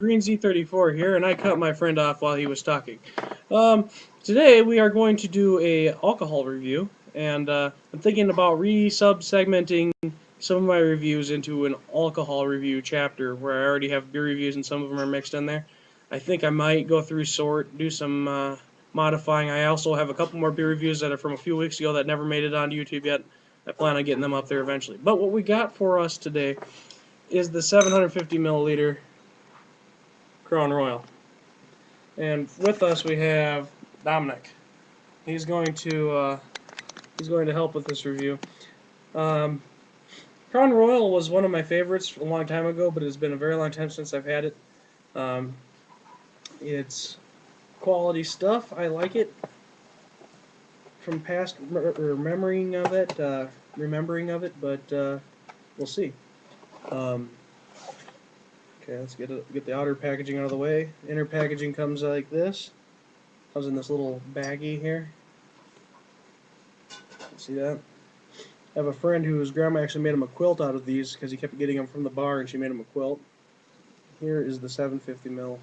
92greenz34 here, and I cut my friend off while he was talking. Today we are going to do a alcohol review, and I'm thinking about re-sub-segmenting some of my reviews into an alcohol review chapter where I already have beer reviews and some of them are mixed in there. I think I might go through sort, do some modifying. I also have a couple more beer reviews that are from a few weeks ago that never made it onto YouTube yet. I plan on getting them up there eventually. But what we got for us today is the 750 milliliter Crown Royal. And with us we have Dominic. He's going to help with this review. Crown Royal was one of my favorites a long time ago, but it's been a very long time since I've had it. It's quality stuff. I like it from past remembering of it, but we'll see. Okay, let's get the outer packaging out of the way. Inner packaging comes like this. Comes in this little baggie here. See that? I have a friend whose grandma actually made him a quilt out of these because he kept getting them from the bar, and she made him a quilt. Here is the 750 ml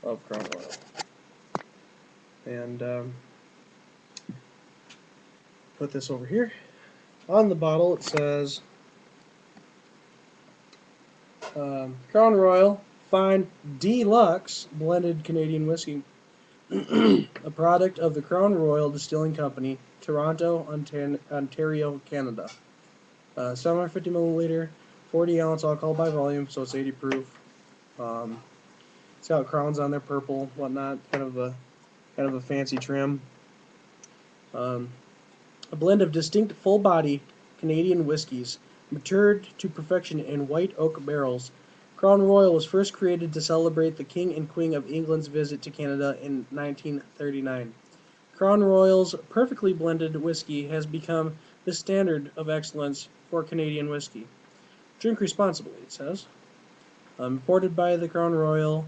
of Crown Royal. And put this over here. On the bottle it says Crown Royal Fine Deluxe Blended Canadian Whiskey, a product of the Crown Royal Distilling Company, Toronto, Ontario, Canada. 750 milliliter, 40 ounce alcohol by volume, so it's 80 proof. It's got crowns on there, purple, whatnot, kind of a fancy trim. A blend of distinct full-body Canadian whiskies, matured to perfection in white oak barrels. Crown Royal was first created to celebrate the King and Queen of England's visit to Canada in 1939. Crown Royal's perfectly blended whiskey has become the standard of excellence for Canadian whiskey. Drink responsibly, it says. Imported by the Crown Royal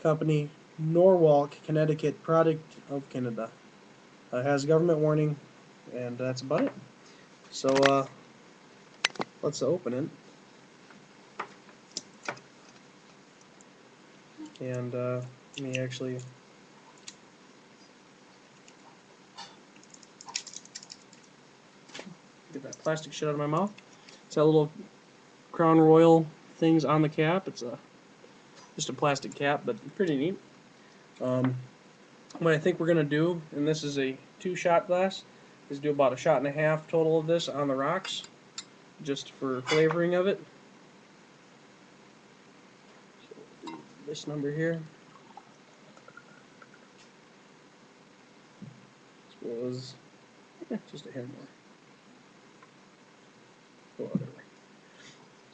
Company, Norwalk, Connecticut, product of Canada. Has government warning, and that's about it. So, let's open it. And let me actually get that plastic shit out of my mouth. It's got little Crown Royal things on the cap. It's just a plastic cap, but pretty neat. What I think we're gonna do, and this is a 2-shot glass, is do about a shot and a half total of this on the rocks, just for flavoring of it. So this number here. This was just a hair more. Whatever.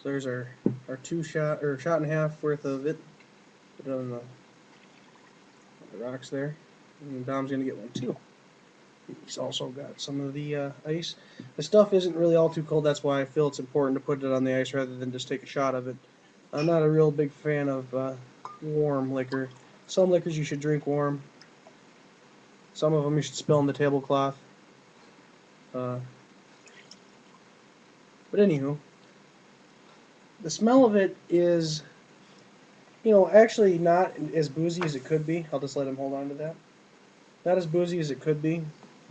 So there's our 2-shot or shot and a half worth of it. Put it on the rocks there. And Dom's gonna get one too. He's also got some of the ice. The stuff isn't really all too cold, that's why I feel it's important to put it on the ice rather than just take a shot of it. I'm not a real big fan of warm liquor. Some liquors you should drink warm. Some of them you should spill on the tablecloth. But anywho, the smell of it is, actually not as boozy as it could be. I'll just let him hold on to that. Not as boozy as it could be,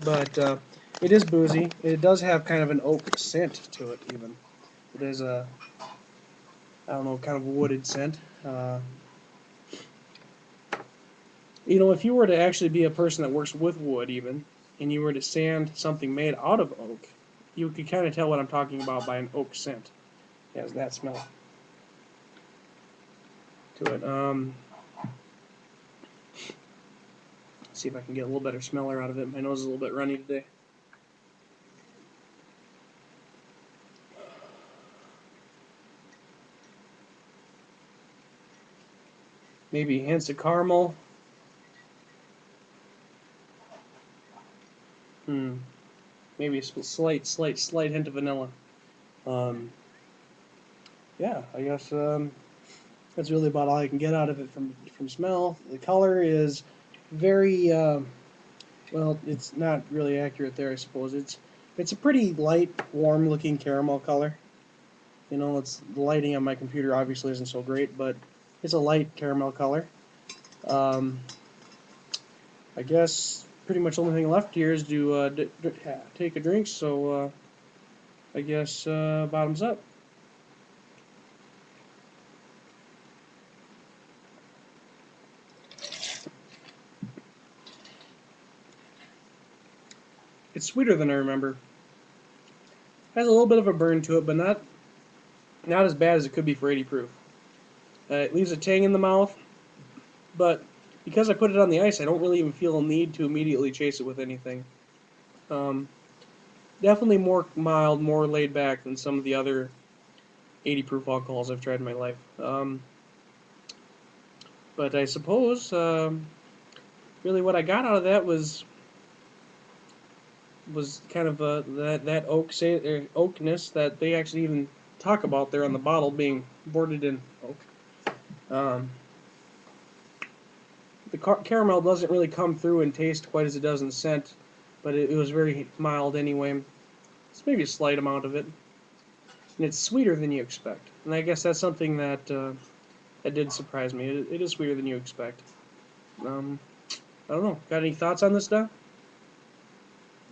but it is boozy. It does have kind of an oak scent to it, even. It is a, I don't know, kind of wooded scent. If you were to actually be a person that works with wood, even, and you were to sand something made out of oak, you could kind of tell what I'm talking about by an oak scent. It has that smell to it. See if I can get a little better smeller out of it. My nose is a little bit runny today. Maybe hints of caramel. Maybe a slight hint of vanilla. Yeah, I guess that's really about all I can get out of it from smell. The color is very well, it's not really accurate there, I suppose. It's a pretty light, warm-looking caramel color. It's the lighting on my computer obviously isn't so great, but It's a light caramel color. I guess pretty much the only thing left here is to take a drink, so I guess bottoms up. It's sweeter than I remember. Has a little bit of a burn to it, but not as bad as it could be for 80 proof. It leaves a tang in the mouth, but because I put it on the ice, I don't really even feel a need to immediately chase it with anything. Definitely more mild, more laid back than some of the other 80 proof alcohols I've tried in my life. But I suppose really what I got out of that was kind of that oakness that they actually even talk about there on the bottle being boarded in oak. The caramel doesn't really come through and taste quite as it does in scent, but it was very mild anyway. It's maybe a slight amount of it, and it's sweeter than you expect. And I guess that's something that that did surprise me. It is sweeter than you expect. I don't know. Got any thoughts on this, Doc?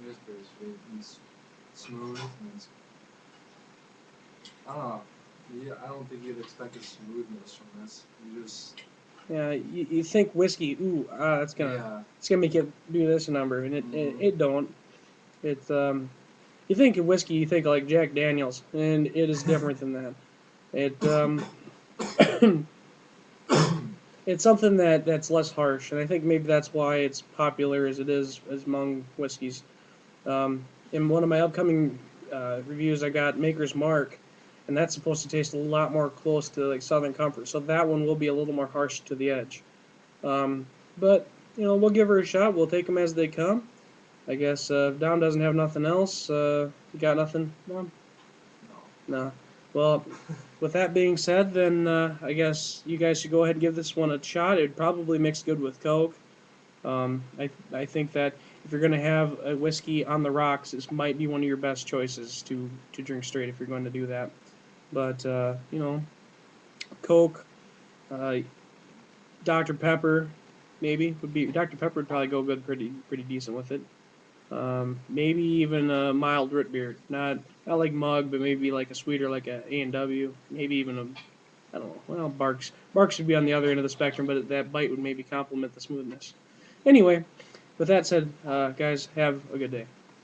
It is very sweet and smooth. And I don't know. Yeah, I don't think you'd expect a smoothness from this. You just you think whiskey? Ooh, it's gonna make it do this number, and it don't. It's you think of whiskey, you think of like Jack Daniels, and it is different than that. It it's something that's less harsh, and I think maybe that's why it's popular as it is as among whiskeys. In one of my upcoming reviews, I got Maker's Mark, and that's supposed to taste a lot more close to like Southern Comfort, so that one will be a little more harsh to the edge. But we'll give her a shot. We'll take them as they come. I guess if Dom doesn't have nothing else, you got nothing, Dom? No. Well, with that being said, then I guess you guys should go ahead and give this one a shot. It'd probably mix good with Coke. I think that if you're going to have a whiskey on the rocks, this might be one of your best choices to drink straight if you're going to do that. But, Coke, Dr. Pepper, maybe would be. Dr. Pepper would probably go good, pretty decent with it. Maybe even a mild root beer, not like mug, but maybe like a sweeter, like a A&W. Maybe even I don't know. Well, Barks would be on the other end of the spectrum, but that bite would maybe complement the smoothness. Anyway, with that said, guys, have a good day.